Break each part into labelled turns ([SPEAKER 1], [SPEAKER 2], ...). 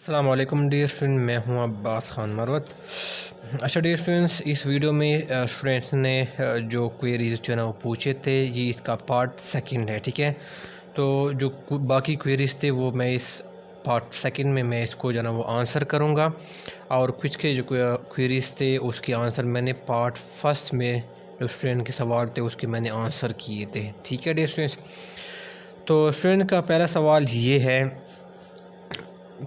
[SPEAKER 1] अस्सलाम वालेकुम dear student, मैं हूं अब्बास ख़ान मरवत। अच्छा डियर स्टूडेंट्स, इस वीडियो में स्टूडेंट्स ने जो क्वेरीज़ जो है ना वो पूछे थे, ये इसका पार्ट सेकंड है। ठीक है, तो जो बाकी क्वेरीज़ थे वो मैं इस पार्ट सेकंड में मैं इसको जो है ना वो आंसर करूँगा, और कुछ के जो क्वेरीज़ थे उसके आंसर मैंने पार्ट फर्स्ट में जो स्टूडेंट के सवाल थे उसके मैंने आंसर किए थे। ठीक है डियर स्टूडेंट्स, तो स्टूडेंट का पहला सवाल ये है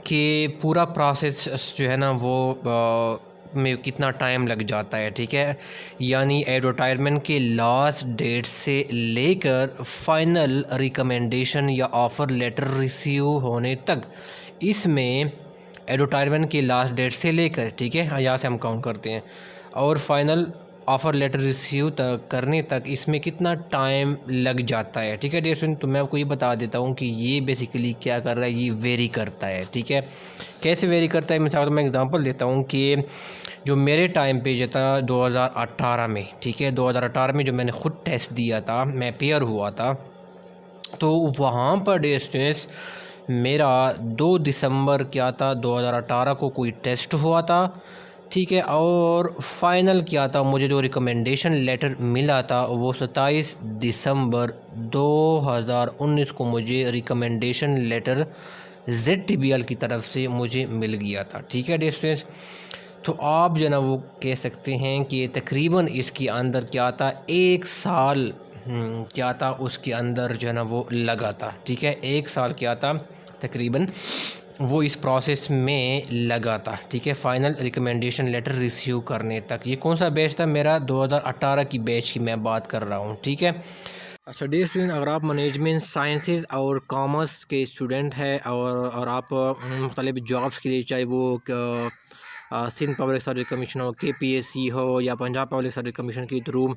[SPEAKER 1] कि पूरा प्रोसेस जो है ना वो में कितना टाइम लग जाता है। ठीक है, यानी एडवर्टाइजमेंट के लास्ट डेट से लेकर फाइनल रिकमेंडेशन या ऑफ़र लेटर रिसीव होने तक, इसमें एडवर्टाइजमेंट के लास्ट डेट से लेकर, ठीक है, यहाँ से हम काउंट करते हैं, और फाइनल ऑफ़र लेटर रिसीव तक करने तक इसमें कितना टाइम लग जाता है। ठीक है डियर स्टूडेंट, तो मैं आपको ये बता देता हूँ कि ये बेसिकली क्या कर रहा है, ये वेरी करता है। ठीक है, कैसे वेरी करता है, मैं एग्ज़ाम्पल देता हूँ कि जो मेरे टाइम पे जो था 2018 में, ठीक है, 2018 में जो मैंने ख़ुद टेस्ट दिया था, मैं पेयर हुआ था, तो वहाँ पर डियर स्टूडेंट्स मेरा 2 दिसंबर क्या था 2018 को कोई टेस्ट हुआ था। ठीक है, और फाइनल क्या था, मुझे जो रिकमेंडेशन लेटर मिला था वो 27 दिसंबर 2019 को मुझे रिकमेंडेशन लेटर ZTBL की तरफ से मुझे मिल गया था। ठीक है डियर स्टूडेंट्स, तो आप जो ना वो कह सकते हैं कि तकरीबन इसके अंदर क्या था, 1 साल क्या था उसके अंदर जो है ना वो लगा था। ठीक है, 1 साल क्या था तकरीबन वो इस प्रोसेस में लगा था। ठीक है, फ़ाइनल रिकमेंडेशन लेटर रिसीव करने तक। ये कौन सा बैच था, मेरा 2018 की बैच की मैं बात कर रहा हूँ। ठीक है, अच्छा डियर स्टूडेंट, अगर आप मैनेजमेंट साइंसेज और कॉमर्स के स्टूडेंट हैं और आप मुख्तलिफ जॉब्स के लिए, चाहे वो सिंध पब्लिक सर्विस कमीशन हो, KPSC हो, या पंजाब पब्लिक सर्विस कमीशन के थ्रू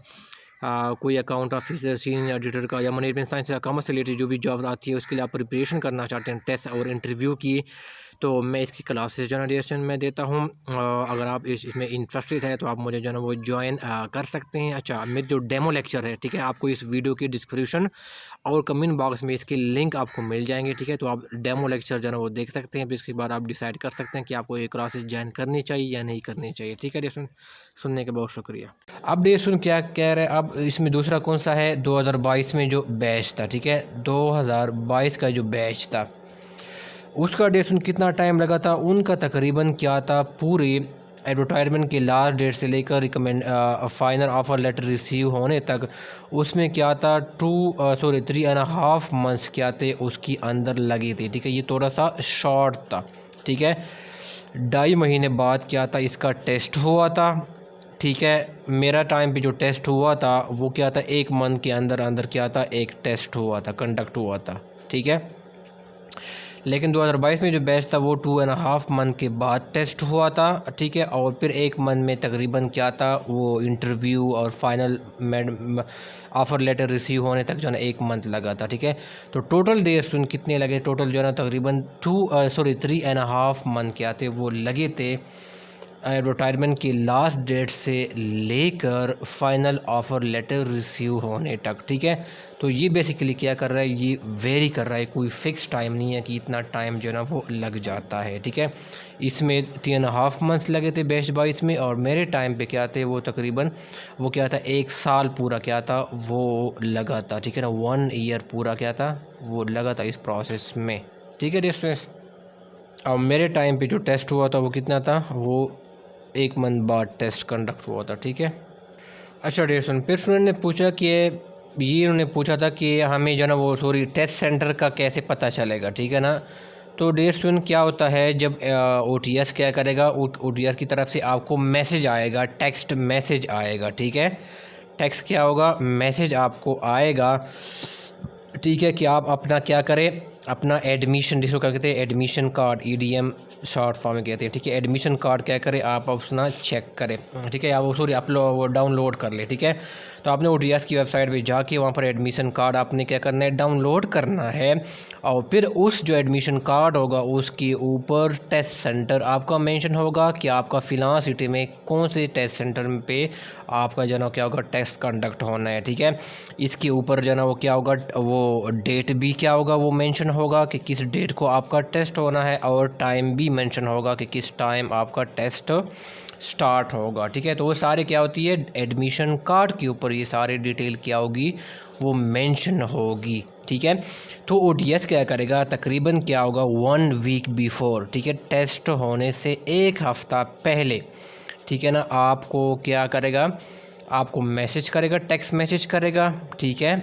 [SPEAKER 1] कोई अकाउंट ऑफिसर, सीनियर एडिटर का, या मैनेजमेंट साइंस या कॉमर्स से रिलेटेड जो भी जॉब आती है उसके लिए आप प्रिपरेशन करना चाहते हैं टेस्ट और इंटरव्यू की, तो मैं इसकी क्लासेस जो है डियर स्टूडेंट मैं देता हूँ। अगर आप इसमें इंटरेस्टेड है तो आप मुझे जो है वो ज्वाइन कर सकते हैं। अच्छा, मेरे जो डेमो लेक्चर है, ठीक है, आपको इस वीडियो की डिस्क्रिप्शन और कमेंट बॉक्स में इसके लिंक आपको मिल जाएंगे। ठीक है, तो आप डेमो लेक्चर जो है वो देख सकते हैं, फिर इसके बाद आप डिसाइड कर सकते हैं कि आपको ये क्लासेस ज्वाइन करनी चाहिए या नहीं करनी चाहिए। ठीक है डियर स्टूडेंट, सुनने के बहुत शुक्रिया। अब डियर स्टूडेंट क्या कह रहे हैं, अब इसमें दूसरा कौन सा है, 2022 में जो बैच था, ठीक है, 2022 का जो बैच था उसका डेट कितना टाइम लगा था, उनका तकरीबन क्या था, पूरे एडवर्टाइजमेंट के लास्ट डेट से लेकर फाइनल ऑफ़र लेटर रिसीव होने तक उसमें क्या था 3.5 मंथ्स क्या थे उसकी अंदर लगे थे। ठीक है, ये थोड़ा सा शॉर्ट था। ठीक है, 2.5 महीने बाद क्या था, इसका टेस्ट हुआ था। ठीक है, मेरा टाइम पे जो टेस्ट हुआ था वो क्या था, 1 मंथ के अंदर अंदर क्या था, एक टेस्ट हुआ था, कंडक्ट हुआ था। ठीक है, लेकिन 2022 में जो बैच था वो 2.5 मंथ के बाद टेस्ट हुआ था। ठीक है, और फिर 1 मंथ में तकरीबन क्या था, वो इंटरव्यू और फाइनल ऑफ़र लेटर रिसीव होने तक जो है ना 1 मंथ लगा था। ठीक है, तो टोटल डेज सुन कितने लगे, टोटल जो है ना तकरीबन 3.5 मंथ क्या थे वो लगे थे एडवर्टाइजमेंट की लास्ट डेट से लेकर फाइनल ऑफ़र लेटर रिसीव होने तक। ठीक है, तो ये बेसिकली क्या कर रहा है, ये वेरी कर रहा है, कोई फ़िक्स टाइम नहीं है कि इतना टाइम जो है ना वो लग जाता है। ठीक है, इसमें 3.5 मंथ्स लगे थे बैच 22 में, और मेरे टाइम पे क्या थे वो तकरीबन वो क्या था, 1 साल पूरा क्या था वो लगा था। ठीक है ना, 1 ईयर पूरा क्या था वो लगा था इस प्रोसेस में। ठीक है डिस्टेंस, और मेरे टाइम पे जो टेस्ट हुआ था वो कितना था, वो 1 मंथ बाद टेस्ट कंडक्ट हुआ था। ठीक है, अच्छा डियर स्टूडेंट, फिर स्टूडेंट ने पूछा कि ये उन्होंने पूछा था कि हमें जो ना वो टेस्ट सेंटर का कैसे पता चलेगा। ठीक है ना, तो डियर स्टूडेंट क्या होता है, जब OTS क्या करेगा, OTS की तरफ से आपको मैसेज आएगा, टेक्स्ट मैसेज आएगा। ठीक है, टेक्स्ट क्या होगा, मैसेज आपको आएगा। ठीक है, कि आप अपना क्या करें, अपना एडमिशन जिसको क्या कहते हैं, admission card, EDM short form में कहते हैं। ठीक है, एडमिशन कार्ड क्या करें, आप अपना चेक करें। ठीक है, आप वो अपलोड वो डाउनलोड कर ले। ठीक है, तो आपने OTS की वेबसाइट पे जाके वहाँ पर एडमिशन कार्ड आपने क्या करना है, डाउनलोड करना है, और फिर उस जो एडमिशन कार्ड होगा उसके ऊपर टेस्ट सेंटर आपका मेंशन होगा कि आपका फ़िलहाल सिटी में कौन से टेस्ट सेंटर पे आपका जो ना क्या होगा टेस्ट कंडक्ट होना है। ठीक है, इसके ऊपर जो ना वो क्या होगा, वो डेट भी क्या होगा वो मेंशन होगा कि किस डेट को आपका टेस्ट होना है, और टाइम भी मेंशन होगा कि किस टाइम आपका टेस्ट स्टार्ट होगा, ठीक है। तो वो सारे क्या होती है, एडमिशन कार्ड के ऊपर ये सारी डिटेल क्या होगी, वो मेंशन होगी, ठीक है। तो ओटीएस क्या करेगा, तकरीबन क्या होगा 1 वीक बिफोर, ठीक है, टेस्ट होने से 1 हफ़्ता पहले, ठीक है ना, आपको क्या करेगा, आपको मैसेज करेगा, टेक्स्ट मैसेज करेगा, ठीक है।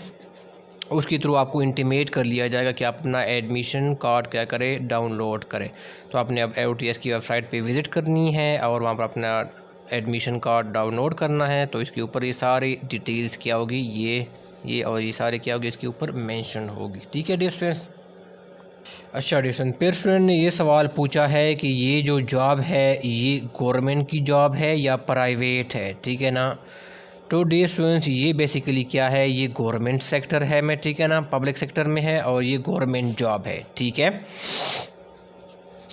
[SPEAKER 1] उसके थ्रू आपको इंटीमेट कर लिया जाएगा कि आप अपना एडमिशन कार्ड क्या करें, डाउनलोड करें। तो आपने अब ओटीएस की वेबसाइट पे विज़िट करनी है और वहाँ पर अपना एडमिशन कार्ड डाउनलोड करना है। तो इसके ऊपर ये सारी डिटेल्स क्या होगी, ये और ये सारे क्या होगी, इसके ऊपर मेंशन होगी, ठीक है डियर स्टूडेंट्स। अच्छा डियर स्टूडेंट, फिर स्टूडेंट ने ये सवाल पूछा है कि ये जो जॉब है ये गवर्नमेंट की जॉब है या प्राइवेट है, ठीक है ना। तो डियर स्टूडेंट्स, ये बेसिकली क्या है, ये गवर्नमेंट सेक्टर है में, ठीक है ना, पब्लिक सेक्टर में है और ये गवर्नमेंट जॉब है, ठीक है।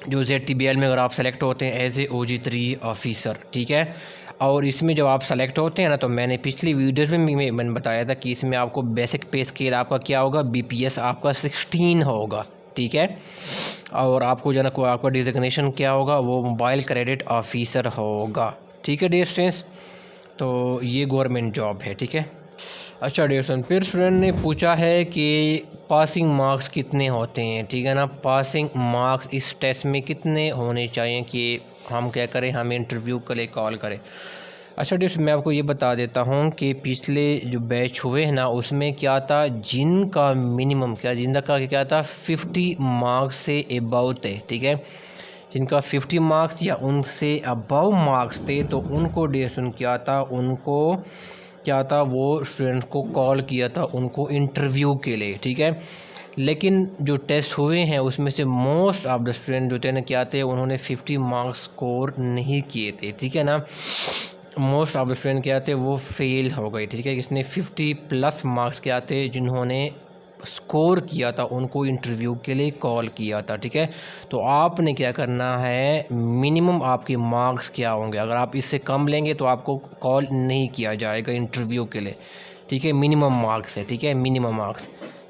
[SPEAKER 1] जो ZTBL में अगर आप सेलेक्ट होते हैं एज ए OG3 ऑफिसर, ठीक है, और इसमें जब आप सेलेक्ट होते हैं ना, तो मैंने पिछली वीडियोस में मैंने बताया था कि इसमें आपको बेसिक पे स्केल आपका क्या होगा, BPS आपका 16 होगा, ठीक है। और आपको जो ना आपका डिजिग्नेशन क्या होगा, वो मोबाइल क्रेडिट ऑफिसर होगा, ठीक है डियर स्टूडेंट्स। तो ये गवर्नमेंट जॉब है, ठीक है। अच्छा डियर स्टूडेंट, फिर स्टूडेंट ने पूछा है कि पासिंग मार्क्स कितने होते हैं, ठीक है ना, पासिंग मार्क्स इस टेस्ट में कितने होने चाहिए कि हम क्या करें, हम इंटरव्यू के लिए कॉल करें। अच्छा डियर, मैं आपको ये बता देता हूँ कि पिछले जो बैच हुए हैं ना, उसमें क्या था, जिनका मिनिमम क्या था 50 मार्क्स से अबव थे, ठीक है, जिनका 50 मार्क्स या उनसे अबव मार्क्स थे, तो उनको डियर क्या था, वो स्टूडेंट्स को कॉल किया था उनको इंटरव्यू के लिए, ठीक है। लेकिन जो टेस्ट हुए हैं उसमें से मोस्ट ऑफ द स्टूडेंट जो थे ना क्या थे, उन्होंने 50 मार्क्स स्कोर नहीं किए थे, ठीक है ना। मोस्ट ऑफ द स्टूडेंट क्या थे, वो फेल हो गए, ठीक है। इसने 50+ मार्क्स क्या थे, जिन्होंने स्कोर किया था उनको इंटरव्यू के लिए कॉल किया था, ठीक है। तो आपने क्या करना है, मिनिमम आपके मार्क्स क्या होंगे, अगर आप इससे कम लेंगे तो आपको कॉल नहीं किया जाएगा इंटरव्यू के लिए, ठीक है। मिनिमम मार्क्स है, ठीक है, मिनिमम मार्क्स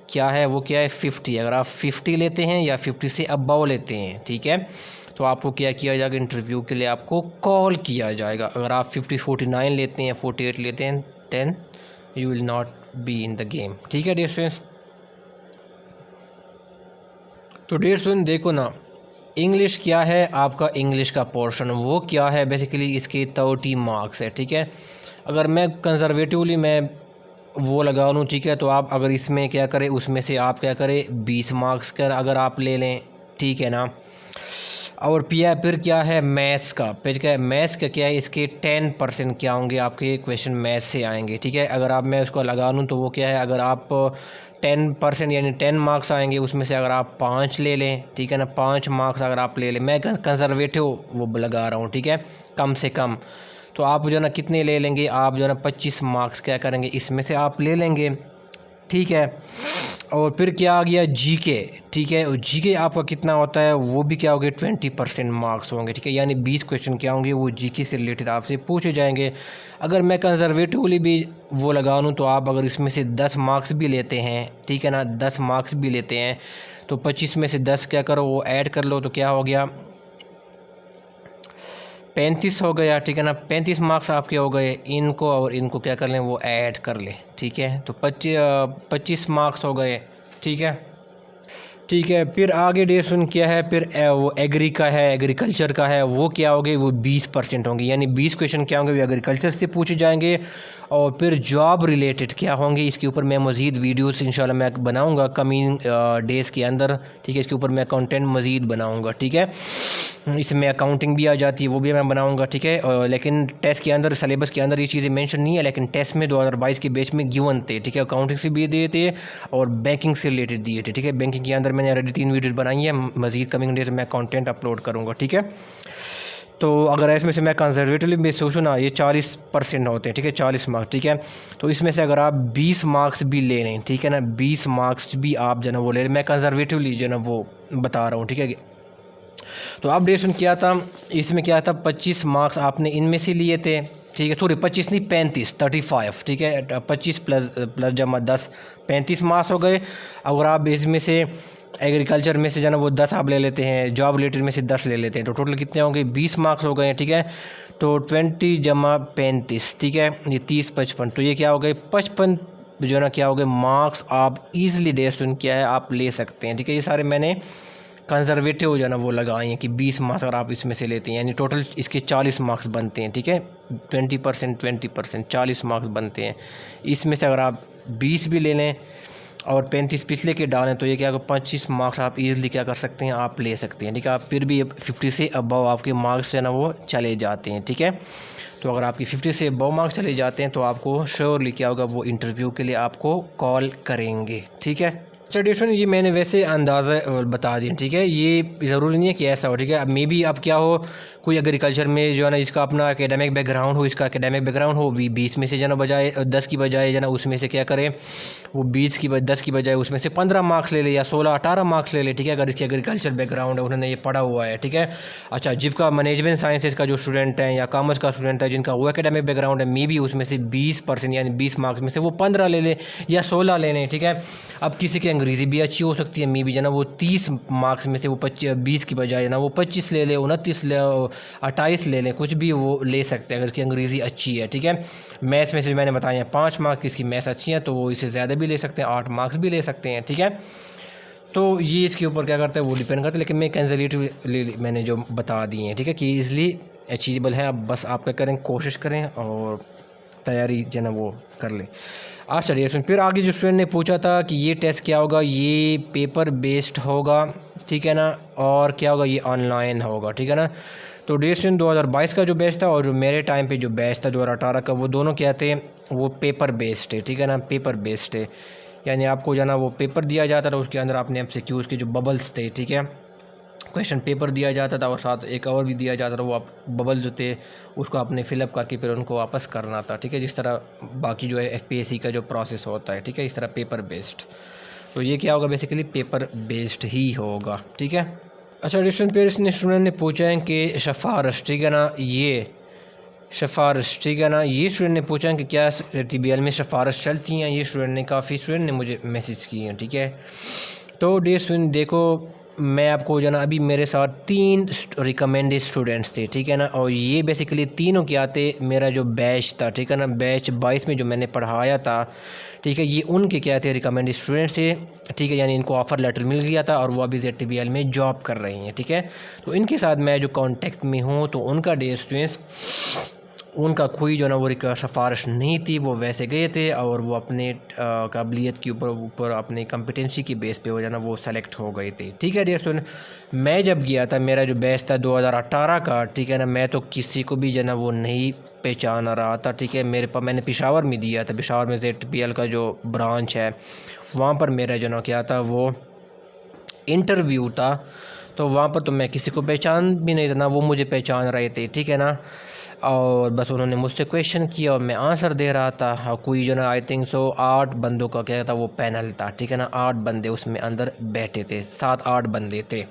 [SPEAKER 1] क्या है, वो क्या है 50। अगर आप 50 लेते हैं या 50 से अबव लेते हैं, ठीक है, तो आपको क्या किया जाएगा, इंटरव्यू के लिए आपको कॉल किया जाएगा। अगर आप 49 लेते हैं, 48 लेते हैं, then you will not be in the game, ठीक है डियर स्टूडेंट्स। तो डियर स्टूडेंट देखो ना, इंग्लिश क्या है, आपका इंग्लिश का पोर्शन वो क्या है, बेसिकली इसके 30 मार्क्स है, ठीक है। अगर मैं कंजर्वेटिवली मैं वो लगा लूँ, ठीक है, तो आप अगर इसमें क्या करें, उसमें से आप क्या करें 20 मार्क्स का अगर आप ले लें, ठीक है ना। और फिर क्या है मैथ्स का, फिर क्या है मैथ्स का क्या है, इसके 10% क्या होंगे आपके क्वेश्चन मैथ्स से आएंगे, ठीक है। अगर आप मैं उसको लगा लूँ तो वो क्या है, अगर आप 10% यानी 10 मार्क्स आएंगे, उसमें से अगर आप 5 ले लें, ठीक है ना, 5 मार्क्स अगर आप ले लें, मैं कंजर्वेटिव वो लगा रहा हूँ, ठीक है, कम से कम, तो आप जो ना कितने ले लेंगे, आप जो ना 25 मार्क्स क्या करेंगे, इसमें से आप ले लेंगे, ठीक है। और फिर क्या आ गया जीके, ठीक है, और जीके आपका कितना होता है, वो भी क्या होंगे 20% मार्क्स होंगे, ठीक है, यानी 20 क्वेश्चन क्या होंगे, वो जीके से रिलेटेड आपसे पूछे जाएंगे। अगर मैं कंजर्वेटिवली भी वो लगा लूँ, तो आप अगर इसमें से 10 मार्क्स भी लेते हैं, ठीक है ना, 10 मार्क्स भी लेते हैं, तो 25 में से 10 क्या करो, वो ऐड कर लो, तो क्या हो गया 35 हो गया, ठीक है ना। 35 मार्क्स आपके हो गए, इनको और इनको क्या कर लें, वो ऐड कर लें, ठीक है, तो 25 मार्क्स हो गए, ठीक है, ठीक है। फिर आगे डेसन क्या है, फिर वो एग्री का है, एग्रीकल्चर का है, वो क्या होंगे, वो 20% होंगे, यानी 20 क्वेश्चन क्या होंगे, वो एग्रीकल्चर से पूछे जाएंगे। और फिर जॉब रिलेटेड क्या होंगे, इसके ऊपर मैं मज़ीद वीडियोस इंशाल्लाह मैं बनाऊंगा कमिंग डेज़ के अंदर, ठीक है, इसके ऊपर मैं कंटेंट मज़ीद बनाऊंगा, ठीक है। इसमें अकाउंटिंग भी आ जाती है, वो भी मैं बनाऊंगा, ठीक है। लेकिन टेस्ट के अंदर, सिलेबस के अंदर ये चीज़ें मेंशन नहीं है, लेकिन टेस्ट में 2022 के बैच में गिवन थे, ठीक है, अकाउंटिंग से भी दिए थे और बैंकिंग से रिलेटेड दिए थे, ठीक है। बैंकिंग के अंदर मैंने ऑलरेडी 3 वीडियोज़ बनाई है, मज़ीद कमिंग डेज में कंटेंट अपलोड करूँगा, ठीक है। तो अगर इसमें से मैं कंजर्वेटिवली भी सोचूँ ना, ये 40% होते हैं, ठीक है, 40 मार्क्स, ठीक है। तो इसमें से अगर आप 20 मार्क्स भी ले लें, ठीक है ना, 20 मार्क्स भी आप जो ना वो ले लें, मैं कंजर्वेटिवली जो ना वो बता रहा हूँ, ठीक है। तो अपडेशन क्या था, इसमें क्या था 25 मार्क्स आपने इनमें से लिए थे, ठीक है, सॉरी 25 नहीं 35, ठीक है, 25 प्लस जमा 10 35 मार्क्स हो गए। अगर आप इसमें से एग्रीकल्चर में से जो है ना वो 10 आप ले लेते हैं, जॉब रिलेटेड में से 10 ले लेते हैं, तो टोटल कितने होंगे 20 मार्क्स हो गए हैं, ठीक है। तो 20 जमा 35, ठीक है, ये 30 55, तो ये क्या हो गए 55 जो है ना क्या हो गए मार्क्स आप इजीली डे स्टूडेंट क्या है आप ले सकते हैं, ठीक है। ये सारे मैंने कंजर्वेटिव जो है ना वो लगाए हैं कि 20 मार्क्स अगर आप इसमें से लेते हैं, यानी टोटल इसके 40 मार्क्स बनते हैं, ठीक है। 20% 40 मार्क्स बनते हैं। इसमें से अगर आप 20 भी ले लें और 35 पिछले के डालें तो ये क्या 25 मार्क्स आप इजीली क्या कर सकते हैं आप ले सकते हैं, ठीक है। आप फिर भी 50 से अबव आपके मार्क्स जो है ना वो चले जाते हैं, ठीक है। तो अगर आपकी 50 से अबव मार्क्स चले जाते हैं तो आपको श्योरली क्या होगा वो इंटरव्यू के लिए आपको कॉल करेंगे, ठीक है। ट्रेडिशन ये मैंने वैसे अंदाज़ा बता दिया, ठीक है। ये ज़रूरी नहीं है कि ऐसा हो, ठीक है। अब मे बी आप क्या हो कोई एग्रीकल्चर में जो है ना इसका अपना एकेडमिक बैकग्राउंड हो, इसका एकेडमिक बैकग्राउंड हो, 20 में से जो ना बजाय 10 की बजाय जो ना उसमें से क्या करें वो 10 की बजाय उसमें से 15 मार्क्स ले ले या 16-18 मार्क्स ले ले, ठीक है। अगर इसकी एग्रीकल्चर बैकग्राउंड है, उन्होंने ये पढ़ा हुआ है, ठीक है। अच्छा, जिसका मैनेजमेंट साइंसेज का जो स्टूडेंट है या कॉमर्स का स्टूडेंट है जिनका वो एकेडमिक बैकग्राउंड है, मे बी उसमें से 20% यानी 20 मार्क्स में से वो 15 ले ले या 16 ले लें, ठीक है। अब किसी की अंग्रेज़ी भी अच्छी हो सकती है, मे बी जो ना वो 30 मार्क्स में से वो 20 की बजाय ना वो 25 ले ले, 29 ले, 28 ले लें, कुछ भी वो ले सकते हैं अगर उसकी अंग्रेज़ी अच्छी है, ठीक है। मैथ्स में से मैंने बताया 5 मार्क्स किसकी मैथ्स अच्छी है तो वो इससे ज़्यादा भी ले सकते हैं, 8 मार्क्स भी ले सकते हैं, ठीक है। तो ये इसके ऊपर क्या करता है वो डिपेंड करता है, लेकिन मैं कंजर्वेटिव मैंने जो बता दिए हैं, ठीक है, कि ईज़िली अचीवेबल है। अब बस आप क्या करें कोशिश करें और तैयारी जो है ना वो कर लें। अच्छा डियर, फिर आगे जो स्टूडेंट ने पूछा था कि ये टेस्ट क्या होगा, ये पेपर बेस्ड होगा, ठीक है ना, और क्या होगा ये ऑनलाइन होगा, ठीक है ना। तो डियर स्टूडेंट 2022 का जो बैच था और जो मेरे टाइम पे जो बैच था 2018 का, वो दोनों क्या थे वो पेपर बेस्ड है, ठीक है ना, पेपर बेस्ड है। यानी आपको जो है ना वो पेपर दिया जाता था, उसके अंदर आपने MCQs के जो बबल्स थे, ठीक है, क्वेश्चन पेपर दिया जाता था और साथ एक और भी दिया जाता था, वो आप बबल जो थे उसको आपने फिलअप करके फिर उनको वापस करना था, ठीक है। जिस तरह बाकी जो है FPSC का जो प्रोसेस होता है, ठीक है, इस तरह पेपर बेस्ड। तो ये क्या होगा बेसिकली पेपर बेस्ड ही होगा, ठीक है। अच्छा डिस्टेंस पेरेंट्स ने स्टूडेंट ने पूछा है कि सिफारिश, ठीक है ना, ये सिफारिश, ठीक है ना, ये स्टूडेंट ने पूछा है कि क्या TBL में सिफारिश चलती हैं। ये स्टूडेंट ने काफ़ी स्टूडेंट ने मुझे मैसेज किए हैं, ठीक है। तो डियर स्टूडेंट देखो, मैं आपको जो ना अभी मेरे साथ 3 रिकमेंडेड स्टूडेंट्स थे, ठीक है ना, और ये बेसिकली तीनों क्या थे मेरा जो बैच था, ठीक है ना, बैच 22 में जो मैंने पढ़ाया था, ठीक है, ये उनके क्या थे रिकमेंडेड स्टूडेंट्स थे, ठीक है। यानी इनको ऑफ़र लेटर मिल गया था और वो अभी ZTBL में जॉब कर रही हैं, ठीक है। तो इनके साथ मैं जो कांटेक्ट में हूँ तो उनका डियर स्टूडेंट्स उनका कोई जो ना वो सिफारिश नहीं थी, वो वैसे गए थे और वो अपने काबिलियत के ऊपर अपने कम्पिटेंसी की बेस पे वो जो ना वो सेलेक्ट हो गए थे, ठीक है डियर स्टूडेंट। मैं जब गया था मेरा जो बैच था 2018 का, ठीक है ना, मैं तो किसी को भी जो ना वो नहीं पहचान रहा था, ठीक है। मैंने पेशावर में दिया था, पेशावर में ZTBL का जो ब्रांच है वहाँ पर मेरा जो ना क्या था वो इंटरव्यू था, तो वहाँ पर तो मैं किसी को पहचान भी नहीं था ना वो मुझे पहचान रहे थे, ठीक है ना। और बस उन्होंने मुझसे क्वेश्चन किया और मैं आंसर दे रहा था। हाँ, कोई जो ना आई थिंक सो 8 बंदों का क्या था वो पैनल था, ठीक है ना, 8 बंदे उसमें अंदर बैठे थे, 7-8 बंदे थे,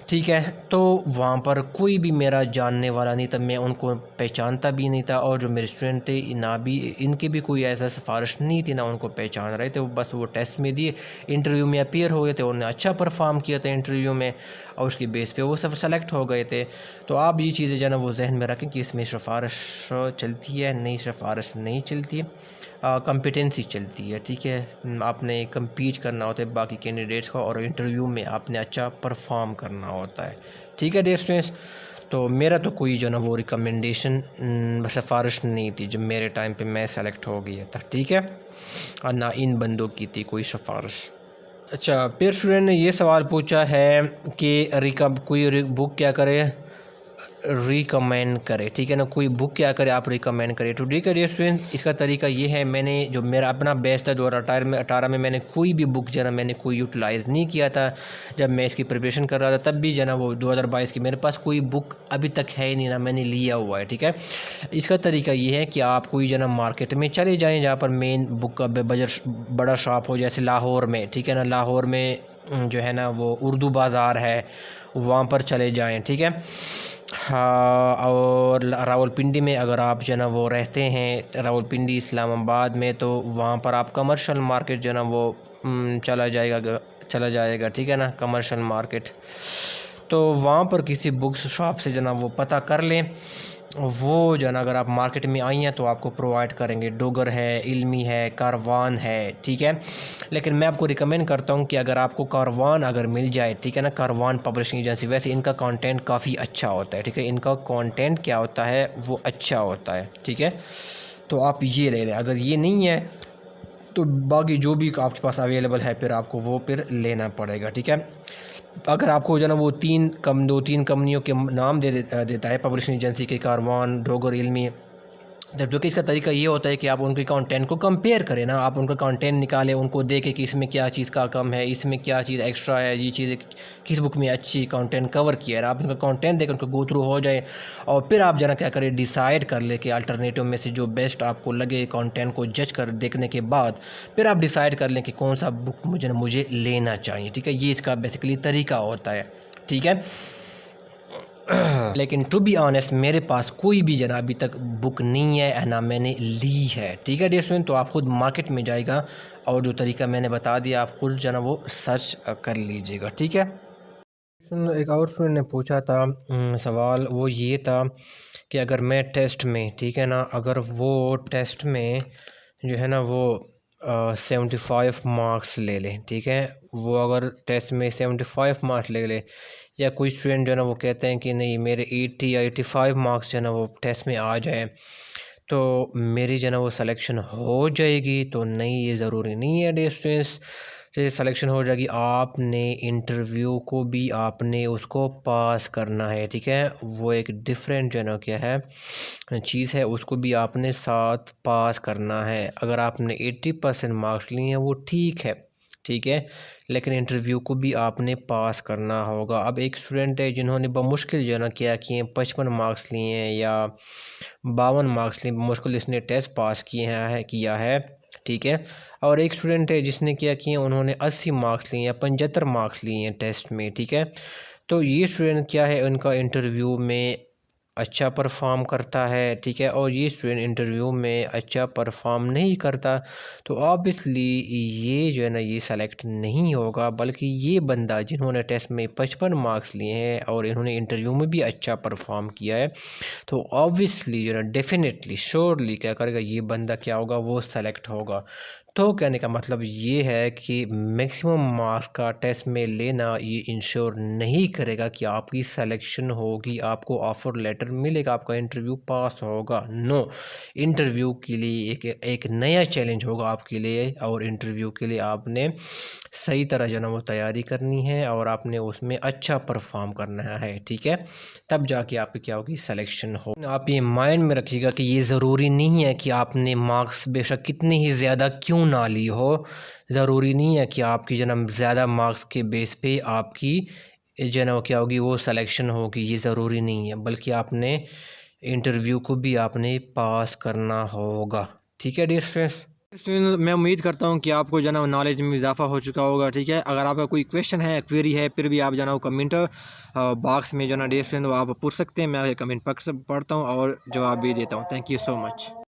[SPEAKER 1] ठीक है। तो वहाँ पर कोई भी मेरा जानने वाला नहीं था, मैं उनको पहचानता भी नहीं था और जो मेरे स्टूडेंट थे ना भी इनकी भी कोई ऐसा सिफारिश नहीं थी, ना उनको पहचान रहे थे। वो बस वो टेस्ट में दिए, इंटरव्यू में अपीयर हो गए थे, उन्होंने अच्छा परफॉर्म किया था इंटरव्यू में और उसकी बेस पे वो सब सेलेक्ट हो गए थे। तो आप ये चीज़ें जो है ना वो जहन में रखें कि इसमें सिफारिश चलती है, नहीं सिफारिश नहीं चलती, कम्पिटेंसी चलती है, ठीक है। आपने कम्पीट करना होता है बाकी कैंडिडेट्स का और इंटरव्यू में आपने अच्छा परफॉर्म करना होता है, ठीक है डियर स्टूडेंट्स। तो मेरा तो कोई जो ना वो रिकमेंडेशन सिफारिश नहीं थी जब मेरे टाइम पे मैं सेलेक्ट हो गया था, ठीक है, और ना इन बंदों की थी कोई सिफारिश। अच्छा, फिर स्टूडेंट ने ये सवाल पूछा है कि कोई बुक क्या करे रिकमेंड करे, ठीक है ना, कोई बुक क्या करे आप रिकमेंड करें। तो ठीक है डियर स्टूडेंट, इसका तरीका ये है, मैंने जो मेरा अपना बैच था 2018 में मैंने कोई भी बुक जो ना मैंने कोई यूटिलाइज़ नहीं किया था। जब मैं इसकी प्रिपरेशन कर रहा था तब भी जो ना वो 2022 की मेरे पास कोई बुक अभी तक है ही नहीं, ना मैंने लिया हुआ है, ठीक है। इसका तरीका ये है कि आप कोई जो ना मार्केट में चले जाएँ जहाँ पर मेन बुक का बजट बड़ा शॉप हो, जैसे लाहौर में, ठीक है ना, लाहौर में जो है ना वो उर्दू बाज़ार है, वहाँ पर चले जाएँ, ठीक है। हाँ, और रावलपिंडी में अगर आप जो ना वो रहते हैं, रावलपिंडी इस्लामाबाद में, तो वहाँ पर आप कमर्शियल मार्केट जो ना वो चला जाएगा, चला जाएगा, ठीक है ना, कमर्शियल मार्केट। तो वहाँ पर किसी बुक्स शॉप से जना वो पता कर लें, वो जो है ना अगर आप मार्केट में आई हैं तो आपको प्रोवाइड करेंगे। डोगर है, इल्मी है, कारवान है, ठीक है। लेकिन मैं आपको रिकमेंड करता हूँ कि अगर आपको कारवान अगर मिल जाए, ठीक है ना, कारवान पब्लिशिंग एजेंसी, वैसे इनका कंटेंट काफ़ी अच्छा होता है, ठीक है, इनका कंटेंट क्या होता है वो अच्छा होता है, ठीक है। तो आप ये ले लें। अगर ये नहीं है तो बाकी जो भी आपके पास अवेलेबल है फिर आपको वो फिर लेना पड़ेगा, ठीक है। अगर आपको जो है ना वो दो तीन कंपनियों के नाम देता है पब्लिशिंग एजेंसी के, कारवान, डोगर, इल्मी, जब जो कि इसका तरीका ये होता है कि आप उनके कंटेंट को कंपेयर करें ना, आप उनका कंटेंट निकालें, उनको देखें कि इसमें क्या चीज़ का कम है, इसमें क्या चीज़ एक्स्ट्रा है, ये चीज़ किस बुक में अच्छी कंटेंट कवर किया है। आप उनका कंटेंट देखें, उनको गो थ्रू हो जाए और फिर आप जना क्या करें, डिसाइड कर ले कि अल्टरनेटिव में से जो बेस्ट आपको लगे कंटेंट को जज कर देखने के बाद फिर आप डिसाइड कर लें कि कौन सा बुक मुझे लेना चाहिए, ठीक है। ये इसका बेसिकली तरीका होता है, ठीक है। लेकिन टू बी ऑनेस्ट मेरे पास कोई भी जना अभी तक बुक नहीं है ना मैंने ली है, ठीक है डियर स्टूडेंट। तो आप खुद मार्केट में जाएगा और जो तरीका मैंने बता दिया आप खुद जना वो सर्च कर लीजिएगा, ठीक है। एक और स्टूडेंट ने पूछा था सवाल, वो ये था कि अगर मैं टेस्ट में, ठीक है ना, अगर वो टेस्ट में जो है ना वो 75 मार्क्स ले लें, ठीक है, वो अगर टेस्ट में 75 मार्क्स ले ले, या कोई स्टूडेंट जो है ना वो कहते हैं कि नहीं मेरे 80 या 85 मार्क्स जो है ना वो टेस्ट में आ जाए तो मेरी जो है ना वो सिलेक्शन हो जाएगी, तो नहीं, ये ज़रूरी नहीं है डियर स्टूडेंट्स। जैसे सिलेक्शन हो जाएगी, आपने इंटरव्यू को भी आपने उसको पास करना है, ठीक है। वो एक डिफरेंट जो है ना क्या है चीज़ है, उसको भी आपने साथ पास करना है। अगर आपने 80% मार्क्स लिए हैं वो ठीक है, ठीक है, लेकिन इंटरव्यू को भी आपने पास करना होगा। अब एक स्टूडेंट है जिन्होंने बमुश्किल जो है ना क्या किए 55 मार्क्स लिए हैं या 52 मार्क्स लिए, मुश्किल इसने टेस्ट पास किया है, ठीक है। और एक स्टूडेंट है जिसने क्या किए, उन्होंने 80 मार्क्स लिए या 75 मार्क्स लिए हैं टेस्ट में, ठीक है। तो ये स्टूडेंट क्या है, उनका इंटरव्यू में अच्छा परफॉर्म करता है, ठीक है, और ये स्टूडेंट इंटरव्यू में अच्छा परफॉर्म नहीं करता, तो ऑब्वियसली ये जो है ना ये सेलेक्ट नहीं होगा। बल्कि ये बंदा जिन्होंने टेस्ट में 55 मार्क्स लिए हैं और इन्होंने इंटरव्यू में भी अच्छा परफॉर्म किया है, तो ऑब्वियसली जो है ना डेफिनेटली श्योरली क्या करेगा, ये बंदा क्या होगा, वो सेलेक्ट होगा। तो कहने का मतलब ये है कि मैक्सिमम मार्क्स का टेस्ट में लेना ये इंश्योर नहीं करेगा कि आपकी सिलेक्शन होगी, आपको ऑफ़र लेटर मिलेगा, आपका इंटरव्यू पास होगा। नो, इंटरव्यू के लिए एक नया चैलेंज होगा आपके लिए, और इंटरव्यू के लिए आपने सही तरह जो है ना वो तैयारी करनी है और आपने उसमें अच्छा परफॉर्म करना है, ठीक है, तब जाके आपकी क्या होगी, सिलेक्शन हो। आप ये माइंड में रखिएगा कि ये ज़रूरी नहीं है कि आपने मार्क्स बेशक कितने ही ज़्यादा क्यों ना ली हो, ज़रूरी नहीं है कि आपकी जन्म ज़्यादा मार्क्स के बेस पे आपकी जो है ना क्या होगी वो सिलेक्शन होगी, ये ज़रूरी नहीं है, बल्कि आपने इंटरव्यू को भी आपने पास करना होगा, ठीक है डियर स्टूडेंट्स। मैं उम्मीद करता हूँ कि आपको जो ना नॉलेज में इजाफा हो चुका होगा, ठीक है। अगर आपका कोई क्वेश्चन है, क्वेरी है, फिर भी आप जो ना कमेंट बॉक्स में जो ना डियर स्टूडेंट वो आप पूछ सकते हैं, मैं कमेंट बॉक्स पढ़ता हूँ और जवाब भी देता हूँ। Thank you so much.